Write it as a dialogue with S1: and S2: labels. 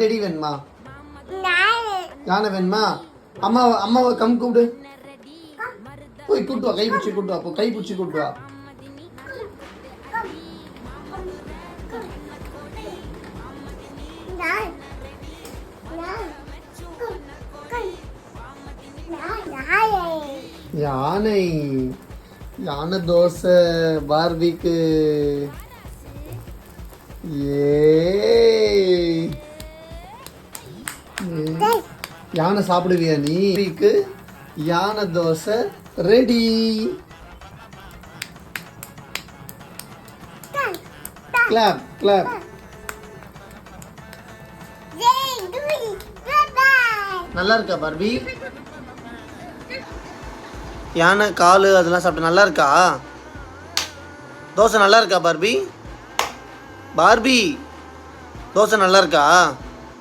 S1: Teddy வேணுமா? யானை வேணுமா? அம்மாவை கம் கூப்பிடு. போய் கூட்டு வா, கை பிடிச்சி கூட்டு வா. கை பிடிச்சி கூட்டு வா. யானை யானை தோசை பார்பிக்கு. யானை சாப்பிடுவியா நீ? யானை தோசை ரெடி. Clap clap. நல்லா இருக்கா பார்பி? யானை காலு அதெல்லாம் சாப்பிட்டு நல்லா இருக்கா? தோசை நல்லா இருக்கா பார்பி? பார்பி தோசை நல்லா இருக்கா?